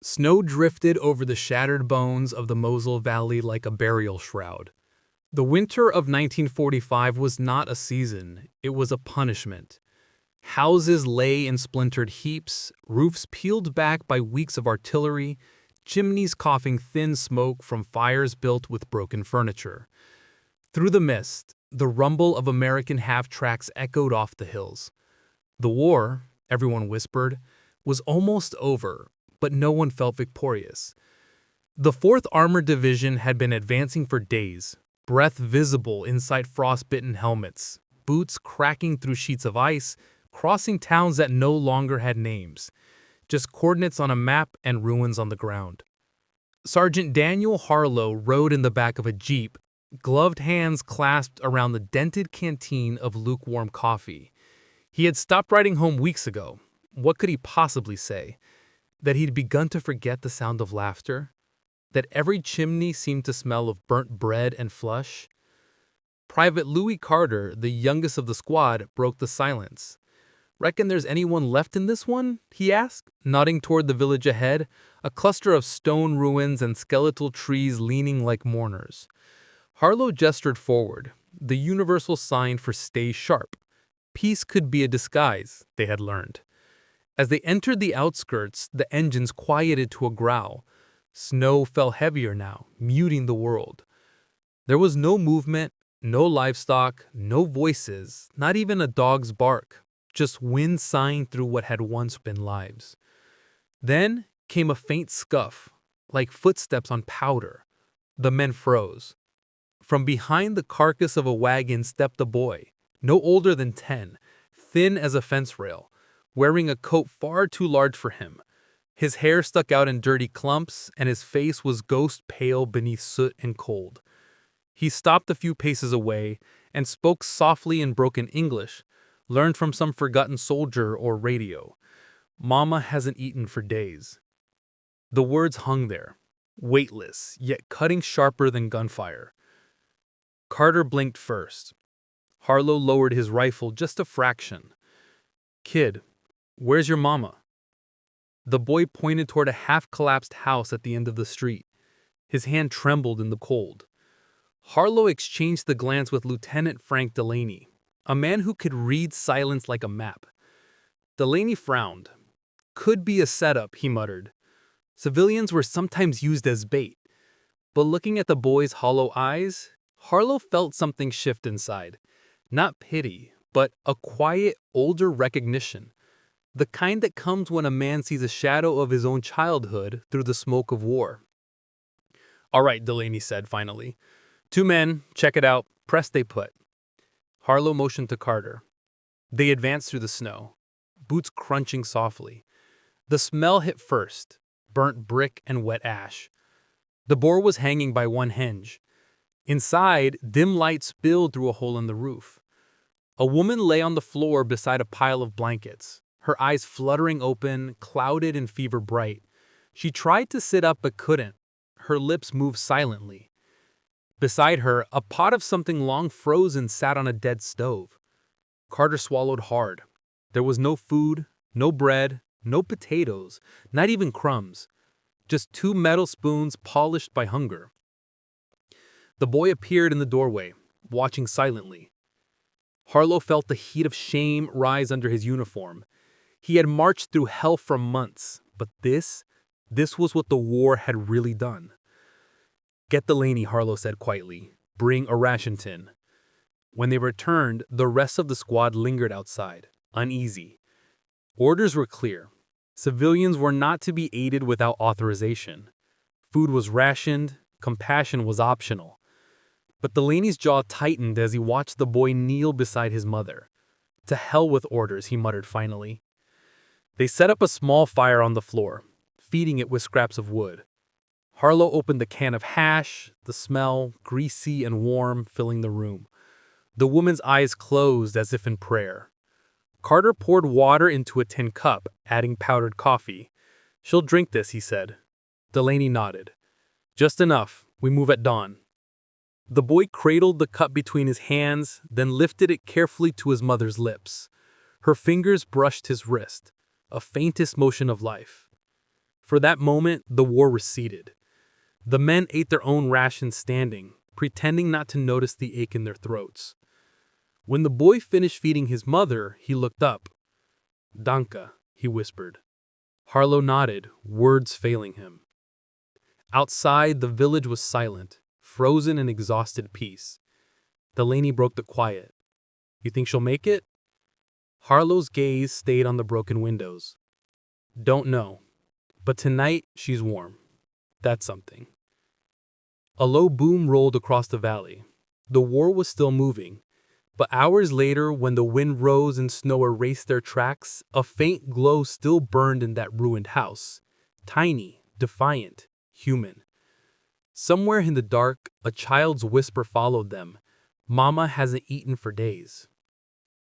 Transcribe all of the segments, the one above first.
Snow drifted over the shattered bones of the Mosel Valley like a burial shroud. The winter of 1945 was not a season, it was a punishment. Houses lay in splintered heaps, roofs peeled back by weeks of artillery, chimneys coughing thin smoke from fires built with broken furniture. Through the mist, the rumble of American half-tracks echoed off the hills. The war, everyone whispered, was almost over, but no one felt victorious. The 4th Armored Division had been advancing for days, breath visible inside frost-bitten helmets, boots cracking through sheets of ice, crossing towns that no longer had names, just coordinates on a map and ruins on the ground. Sergeant Daniel Harlow rode in the back of a jeep, gloved hands clasped around the dented canteen of lukewarm coffee. He had stopped riding home weeks ago. What could he possibly say? That he'd begun to forget the sound of laughter? That every chimney seemed to smell of burnt bread and flush? Private Louis Carter, the youngest of the squad, broke the silence. "Reckon there's anyone left in this one?" he asked, nodding toward the village ahead, a cluster of stone ruins and skeletal trees leaning like mourners. Harlow gestured forward, the universal sign for stay sharp. Peace could be a disguise, they had learned. As they entered the outskirts, the engines quieted to a growl. Snow fell heavier now, muting the world. There was no movement, no livestock, no voices, not even a dog's bark, just wind sighing through what had once been lives. Then came a faint scuff, like footsteps on powder. The men froze. From behind the carcass of a wagon stepped a boy, no older than 10, thin as a fence rail, wearing a coat far too large for him. His hair stuck out in dirty clumps, and his face was ghost pale beneath soot and cold. He stopped a few paces away and spoke softly in broken English, learned from some forgotten soldier or radio. "Momma hasn't eaten for days." The words hung there, weightless, yet cutting sharper than gunfire. Carter blinked first. Harlow lowered his rifle just a fraction. "Kid, where's your mama?" The boy pointed toward a half-collapsed house at the end of the street. His hand trembled in the cold. Harlow exchanged the glance with Lieutenant Frank Delaney, a man who could read silence like a map. Delaney frowned. "Could be a setup," he muttered. Civilians were sometimes used as bait. But looking at the boy's hollow eyes, Harlow felt something shift inside. Not pity, but a quiet, older recognition. The kind that comes when a man sees a shadow of his own childhood through the smoke of war. "All right," Delaney said finally. "2 men, check it out, press they put." Harlow motioned to Carter. They advanced through the snow, boots crunching softly. The smell hit first, burnt brick and wet ash. The boar was hanging by one hinge. Inside, dim light spilled through a hole in the roof. A woman lay on the floor beside a pile of blankets, her eyes fluttering open, clouded and fever bright. She tried to sit up but couldn't. Her lips moved silently. Beside her, a pot of something long frozen sat on a dead stove. Carter swallowed hard. There was no food, no bread, no potatoes, not even crumbs. Just 2 metal spoons polished by hunger. The boy appeared in the doorway, watching silently. Harlow felt the heat of shame rise under his uniform. He had marched through hell for months, but this was what the war had really done. "Get Delaney," Harlow said quietly. "Bring a ration tin." When they returned, the rest of the squad lingered outside, uneasy. Orders were clear. Civilians were not to be aided without authorization. Food was rationed, compassion was optional. But Delaney's jaw tightened as he watched the boy kneel beside his mother. "To hell with orders," he muttered finally. They set up a small fire on the floor, feeding it with scraps of wood. Harlow opened the can of hash, the smell, greasy and warm, filling the room. The woman's eyes closed as if in prayer. Carter poured water into a tin cup, adding powdered coffee. "She'll drink this," he said. Delaney nodded. "Just enough. We move at dawn." The boy cradled the cup between his hands, then lifted it carefully to his mother's lips. Her fingers brushed his wrist, a faintest motion of life. For that moment, the war receded. The men ate their own rations standing, pretending not to notice the ache in their throats. When the boy finished feeding his mother, he looked up. "Danke," he whispered. Harlow nodded, words failing him. Outside, the village was silent, frozen in exhausted peace. Delaney broke the quiet. "You think she'll make it?" Harlow's gaze stayed on the broken windows. "Don't know. But tonight, she's warm. That's something." A low boom rolled across the valley. The war was still moving. But hours later, when the wind rose and snow erased their tracks, a faint glow still burned in that ruined house. Tiny, defiant, human. Somewhere in the dark, a child's whisper followed them. "Momma hasn't eaten for days."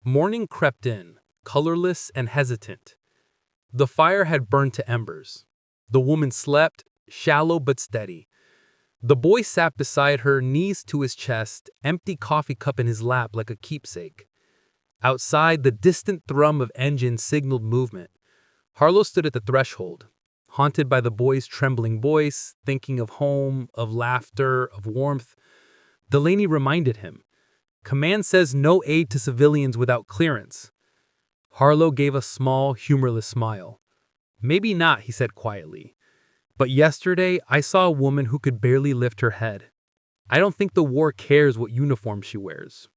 Morning crept in, colorless and hesitant. The fire had burned to embers. The woman slept, shallow but steady. The boy sat beside her, knees to his chest, empty coffee cup in his lap like a keepsake. Outside, the distant thrum of engines signaled movement. Harlow stood at the threshold, haunted by the boy's trembling voice, thinking of home, of laughter, of warmth. Delaney reminded him, "Command says no aid to civilians without clearance." Harlow gave a small, humorless smile. "Maybe not," he said quietly. "But yesterday, I saw a woman who could barely lift her head. I don't think the war cares what uniform she wears."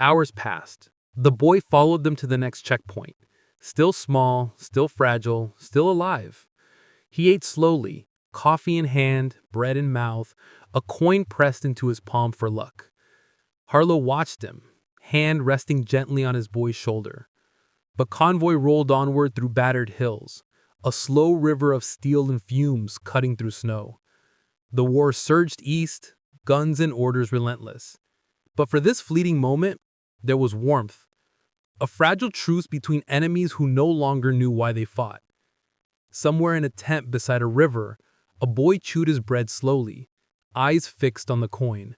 Hours passed. The boy followed them to the next checkpoint. Still small, still fragile, still alive. He ate slowly, coffee in hand, bread in mouth, a coin pressed into his palm for luck. Harlow watched him, hand resting gently on his boy's shoulder. The convoy rolled onward through battered hills, a slow river of steel and fumes cutting through snow. The war surged east, guns and orders relentless. But for this fleeting moment, there was warmth. A fragile truce between enemies who no longer knew why they fought. Somewhere in a tent beside a river, a boy chewed his bread slowly, eyes fixed on the coin.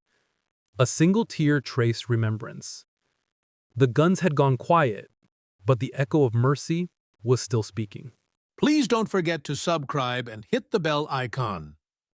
A single tear traced remembrance. The guns had gone quiet, but the echo of mercy was still speaking. Please don't forget to subscribe and hit the bell icon.